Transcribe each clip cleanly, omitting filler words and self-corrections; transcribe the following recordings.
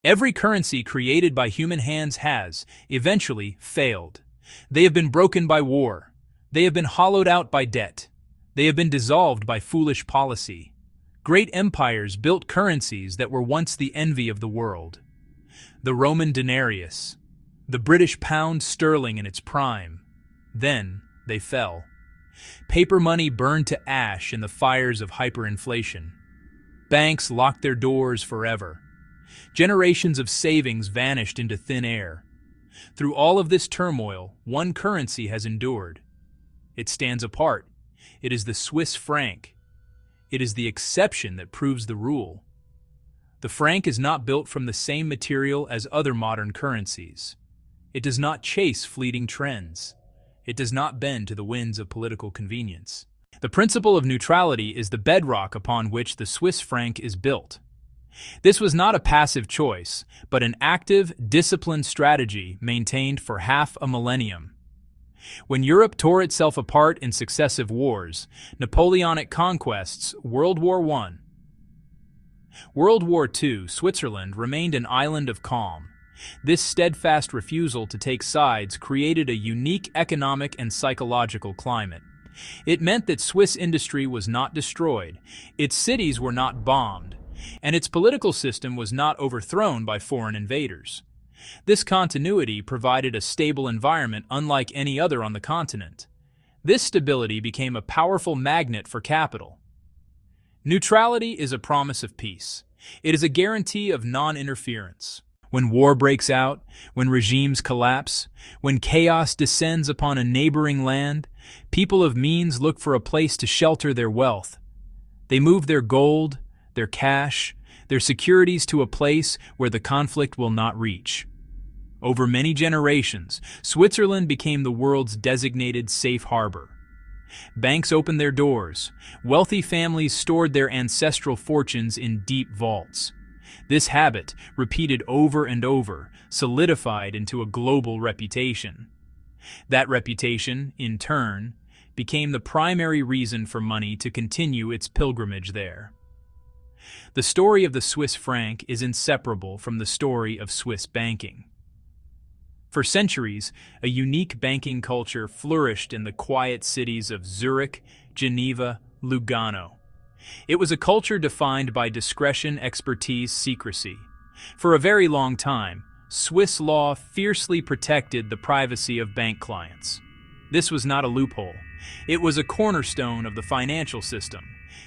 Every currency created by human hands has, eventually, failed. They have been broken by war. They have been hollowed out by debt. They have been dissolved by foolish policy. Great empires built currencies that were once the envy of the world. The Roman denarius, the British pound sterling in its prime. Then they fell. Paper money burned to ash in the fires of hyperinflation. Banks locked their doors forever. Generations of savings vanished into thin air. Through all of this turmoil, one currency has endured. It stands apart. It is the Swiss franc. It is the exception that proves the rule. The franc is not built from the same material as other modern currencies. It does not chase fleeting trends. It does not bend to the winds of political convenience. The principle of neutrality is the bedrock upon which the Swiss franc is built. This was not a passive choice, but an active, disciplined strategy maintained for half a millennium. When Europe tore itself apart in successive wars, Napoleonic conquests, World War I, World War II, Switzerland remained an island of calm. This steadfast refusal to take sides created a unique economic and psychological climate. It meant that Swiss industry was not destroyed, its cities were not bombed, and its political system was not overthrown by foreign invaders. This continuity provided a stable environment unlike any other on the continent. This stability became a powerful magnet for capital. Neutrality is a promise of peace. It is a guarantee of non-interference. When war breaks out, when regimes collapse, when chaos descends upon a neighboring land, people of means look for a place to shelter their wealth. They move their gold, their cash, their securities to a place where the conflict will not reach. Over many generations, Switzerland became the world's designated safe harbor. Banks opened their doors. Wealthy families stored their ancestral fortunes in deep vaults. This habit, repeated over and over, solidified into a global reputation. That reputation, in turn, became the primary reason for money to continue its pilgrimage there. The story of the Swiss franc is inseparable from the story of Swiss banking. For centuries, a unique banking culture flourished in the quiet cities of Zurich, Geneva, Lugano. It was a culture defined by discretion, expertise, secrecy. For a very long time, Swiss law fiercely protected the privacy of bank clients. This was not a loophole. It was a cornerstone of the financial system.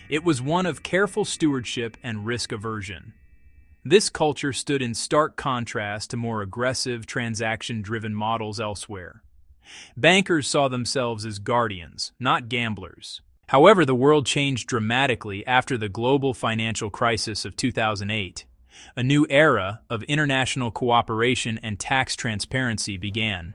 It was one of careful stewardship and risk aversion. This culture stood in stark contrast to more aggressive, transaction-driven models elsewhere. Bankers saw themselves as guardians, not gamblers. However, the world changed dramatically after the global financial crisis of 2008. A new era of international cooperation and tax transparency began.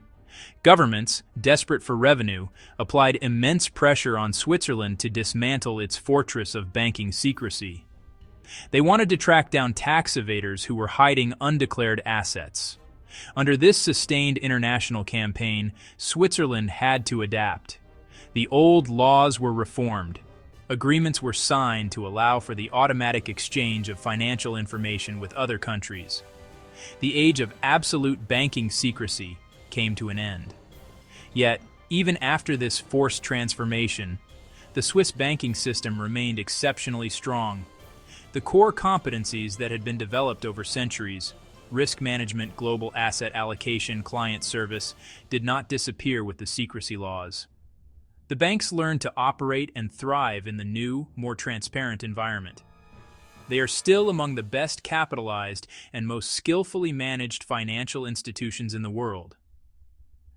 Governments, desperate for revenue, applied immense pressure on Switzerland to dismantle its fortress of banking secrecy. They wanted to track down tax evaders who were hiding undeclared assets. Under this sustained international campaign, Switzerland had to adapt. The old laws were reformed. Agreements were signed to allow for the automatic exchange of financial information with other countries. The age of absolute banking secrecy came to an end. Yet, even after this forced transformation, the Swiss banking system remained exceptionally strong. The core competencies that had been developed over centuries, risk management, global asset allocation, client service, did not disappear with the secrecy laws. The banks learned to operate and thrive in the new, more transparent environment. They are still among the best capitalized and most skillfully managed financial institutions in the world.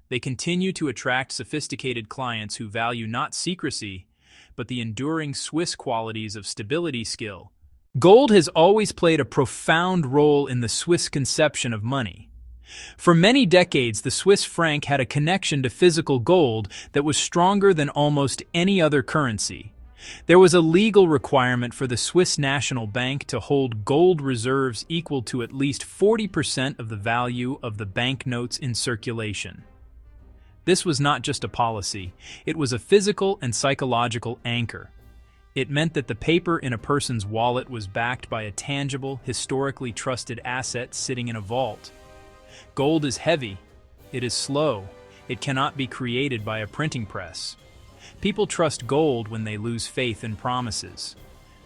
They continue to attract sophisticated clients who value not secrecy, but the enduring Swiss qualities of stability, skill. Gold has always played a profound role in the Swiss conception of money. For many decades, the Swiss franc had a connection to physical gold that was stronger than almost any other currency. There was a legal requirement for the Swiss National Bank to hold gold reserves equal to at least 40% of the value of the banknotes in circulation. This was not just a policy, it was a physical and psychological anchor. It meant that the paper in a person's wallet was backed by a tangible, historically trusted asset sitting in a vault. Gold is heavy, it is slow, it cannot be created by a printing press. People trust gold when they lose faith in promises.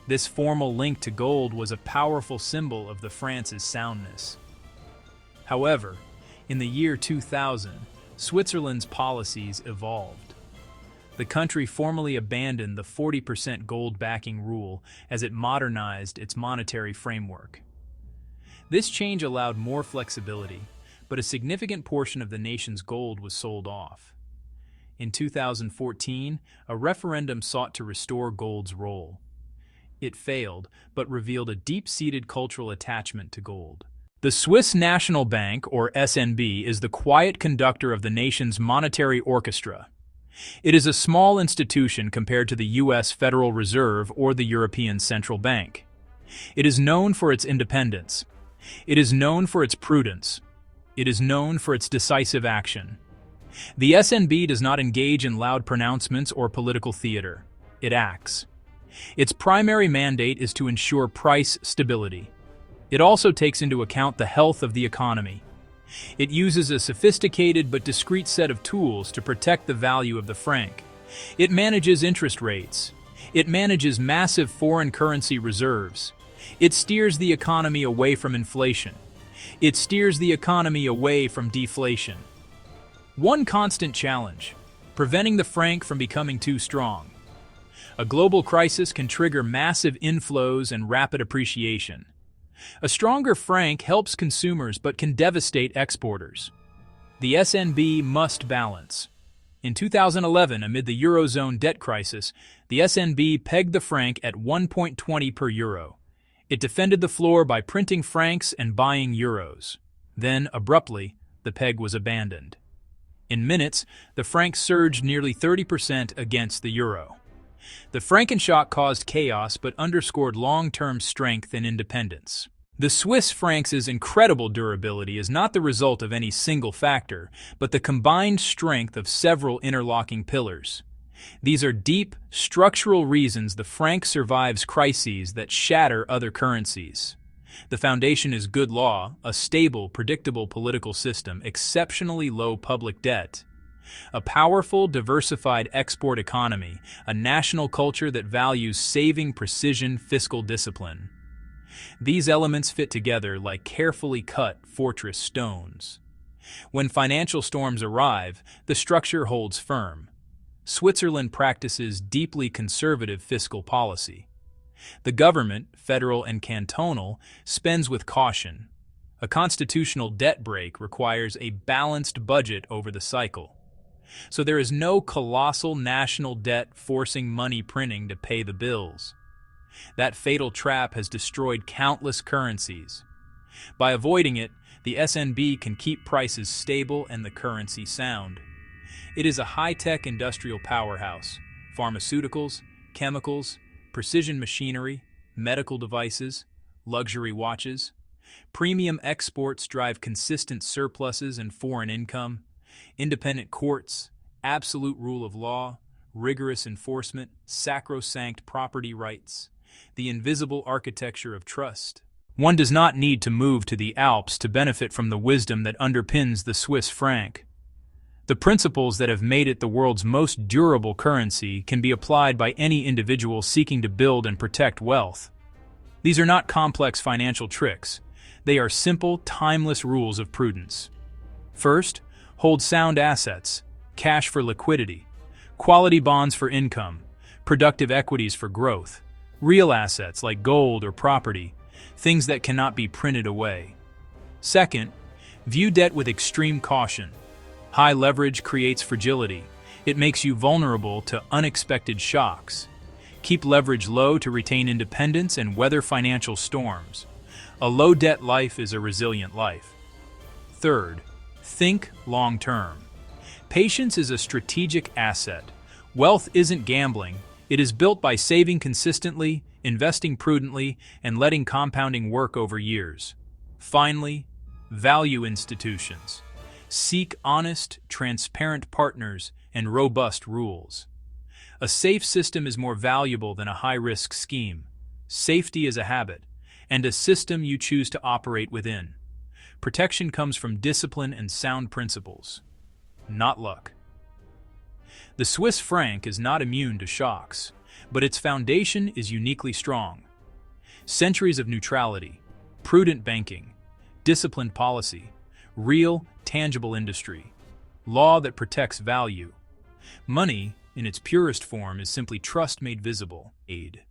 This formal link to gold was a powerful symbol of the France's soundness. However, in the year 2000, Switzerland's policies evolved. The country formally abandoned the 40% gold backing rule as it modernized its monetary framework. This change allowed more flexibility, but a significant portion of the nation's gold was sold off. In 2014, a referendum sought to restore gold's role. It failed, but revealed a deep-seated cultural attachment to gold. The Swiss National Bank, or SNB, is the quiet conductor of the nation's monetary orchestra. It is a small institution compared to the U.S. Federal Reserve or the European Central Bank. It is known for its independence. It is known for its prudence. It is known for its decisive action. The SNB does not engage in loud pronouncements or political theater. It acts. Its primary mandate is to ensure price stability. It also takes into account the health of the economy. It uses a sophisticated but discreet set of tools to protect the value of the franc. It manages interest rates. It manages massive foreign currency reserves. It steers the economy away from inflation. It steers the economy away from deflation. One constant challenge: preventing the franc from becoming too strong. A global crisis can trigger massive inflows and rapid appreciation. A stronger franc helps consumers but can devastate exporters. The SNB must balance. In 2011, amid the Eurozone debt crisis, the SNB pegged the franc at 1.20 per euro. It defended the floor by printing francs and buying euros. Then, abruptly, the peg was abandoned. In minutes, the franc surged nearly 30% against the euro. The Frankenshock caused chaos but underscored long-term strength and independence. The Swiss franc's incredible durability is not the result of any single factor, but the combined strength of several interlocking pillars. These are deep, structural reasons the franc survives crises that shatter other currencies. The foundation is good law, a stable, predictable political system, exceptionally low public debt, a powerful, diversified export economy, a national culture that values saving precision fiscal discipline. These elements fit together like carefully cut fortress stones. When financial storms arrive, the structure holds firm. Switzerland practices deeply conservative fiscal policy. The government, federal and cantonal, spends with caution. A constitutional debt break requires a balanced budget over the cycle. So there is no colossal national debt forcing money printing to pay the bills. That fatal trap has destroyed countless currencies. By avoiding it, the SNB can keep prices stable and the currency sound. It is a high-tech industrial powerhouse. Pharmaceuticals, chemicals, precision machinery, medical devices, luxury watches. Premium exports drive consistent surpluses and foreign income. Independent courts, absolute rule of law, rigorous enforcement, sacrosanct property rights. The invisible architecture of trust. One does not need to move to the Alps to benefit from the wisdom that underpins the Swiss franc. The principles that have made it the world's most durable currency can be applied by any individual seeking to build and protect wealth. These are not complex financial tricks. They are simple, timeless rules of prudence. First, hold sound assets, cash for liquidity, quality bonds for income, productive equities for growth. Real assets like gold or property, things that cannot be printed away. Second, view debt with extreme caution. High leverage creates fragility. It makes you vulnerable to unexpected shocks. Keep leverage low to retain independence and weather financial storms. A low-debt life is a resilient life. Third, think long-term. Patience is a strategic asset. Wealth isn't gambling. It is built by saving consistently, investing prudently, and letting compounding work over years. Finally, value institutions. Seek honest, transparent partners and robust rules. A safe system is more valuable than a high-risk scheme. Safety is a habit, and a system you choose to operate within. Protection comes from discipline and sound principles, not luck. The Swiss franc is not immune to shocks, but its foundation is uniquely strong. Centuries of neutrality, prudent banking, disciplined policy, real, tangible industry, law that protects value. Money, in its purest form, is simply trust made visible. Aid.